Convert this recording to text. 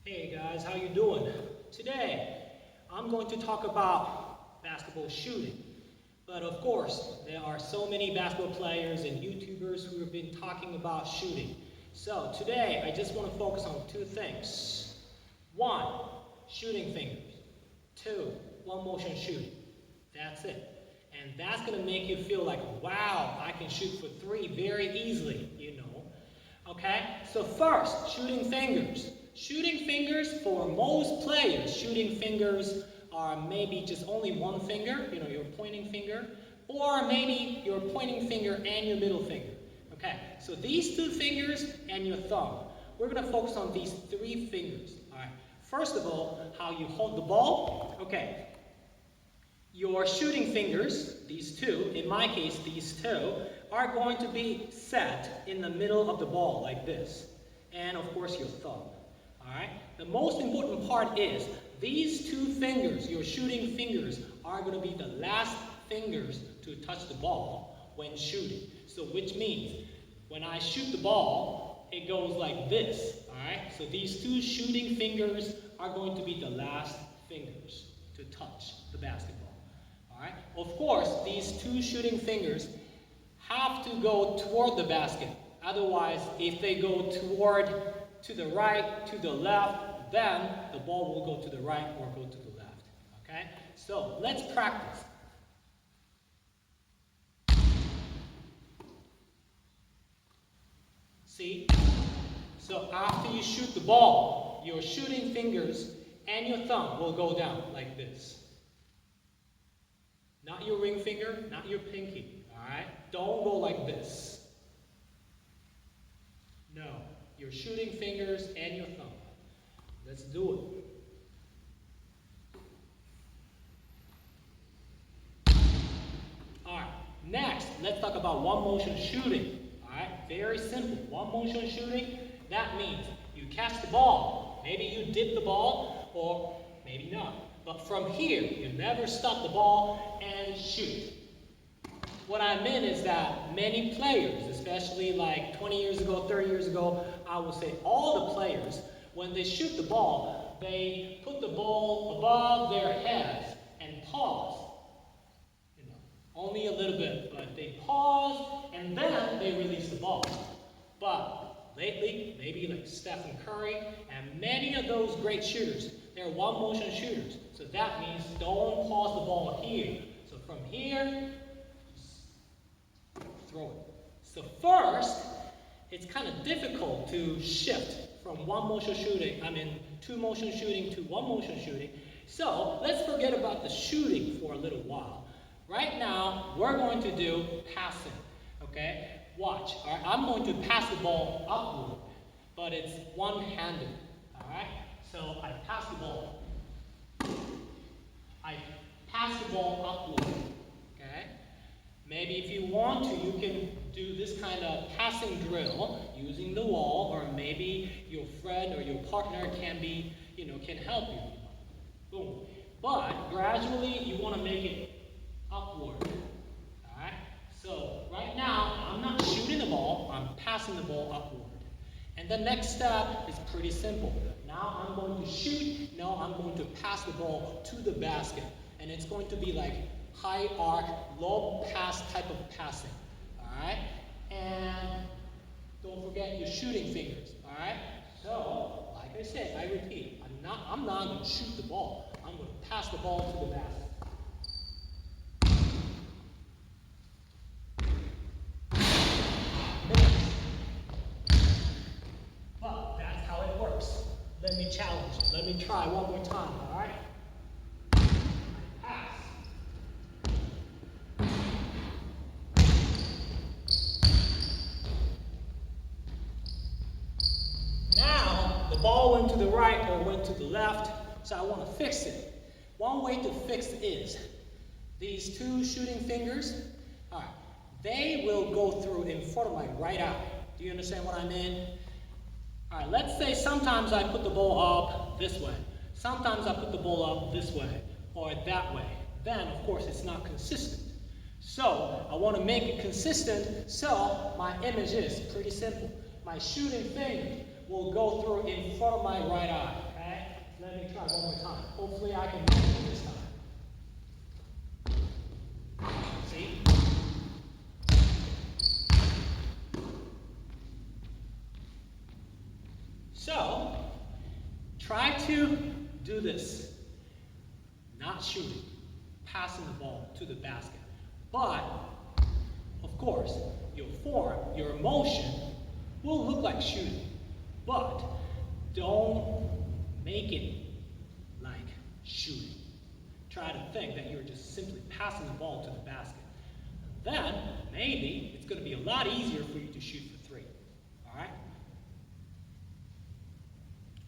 Hey guys, how you doing? Today, I'm going to talk about basketball shooting. But of course, there are so many basketball players and YouTubers who have been talking about shooting. So today, I just want to focus on two things. One, shooting fingers. Two, one motion shooting. That's it. And that's going to make you feel like, wow, I can shoot for three very easily, you know. Okay? So first, shooting fingers. Shooting fingers, for most players, shooting fingers are maybe just only one finger, you know, your pointing finger, or maybe your pointing finger and your middle finger. Okay, so these two fingers and your thumb. We're going to focus on these three fingers. All right, first of all, how you hold the ball. Okay, your shooting fingers, these two, in my case, these two, are going to be set in the middle of the ball like this. And of course, your thumb. Alright? The most important part is these two fingers, your shooting fingers, are going to be the last fingers to touch the ball when shooting. So which means when I shoot the ball, it goes like this. Alright? So these two shooting fingers are going to be the last fingers to touch the basketball. Alright? Of course, these two shooting fingers have to go toward the basket. Otherwise, if they go to the right, to the left, then the ball will go to the right or go to the left. Okay? So let's practice. See? So after you shoot the ball, your shooting fingers and your thumb will go down like this. Not your ring finger, not your pinky. Alright? Don't go like this. No. Your shooting fingers and your thumb. Let's do it. Alright, next, let's talk about one motion shooting. Alright, very simple. One motion shooting, that means you catch the ball. Maybe you dip the ball, or maybe not. But from here, you never stop the ball and shoot. What I meant is that many players, especially like 20 years ago, 30 years ago, I would say all the players, when they shoot the ball, they put the ball above their heads and pause. You know, only a little bit, but they pause and then they release the ball. But lately, maybe like Stephen Curry and many of those great shooters, they're one motion shooters. So that means don't pause the ball here. So from here, throw it. So first, it's kind of difficult to shift from two motion shooting to one motion shooting. So let's forget about the shooting for a little while. Right now, we're going to do passing. Okay? Watch. All right? I'm going to pass the ball upward, but it's one-handed. All right? So I pass the ball. I pass the ball upward. Okay? Maybe if you want to, you can do this kind of passing drill using the wall, or maybe your friend or your partner can help you. Boom. But gradually, you want to make it upward. Alright? So right now, I'm not shooting the ball, I'm passing the ball upward. And the next step is pretty simple. Now I'm going to shoot, now I'm going to pass the ball to the basket. And it's going to be like high arc, low pass type of passing. Alright? And don't forget your shooting fingers. Alright? So, like I said, I repeat, I'm not going to shoot the ball. I'm going to pass the ball to the basket. But that's how it works. Let me challenge it. Let me try one more time. Alright? The ball went to the right or went to the left, so I want to fix it. One way to fix it is these two shooting fingers, all right, they will go through in front of my right eye. Do you understand what I mean? All right, let's say sometimes I put the ball up this way. Sometimes I put the ball up this way or that way. Then, of course, it's not consistent. So I want to make it consistent, so my image is pretty simple. My shooting finger will go through in front of my right eye. Let me try one more time. Hopefully I can make it this time. See? So, try to do this. Not shooting, passing the ball to the basket. But, of course, your form, your emotion will look like shooting. But don't make it like shooting. Try to think that you're just simply passing the ball to the basket. Then, maybe, it's going to be a lot easier for you to shoot for three. All right?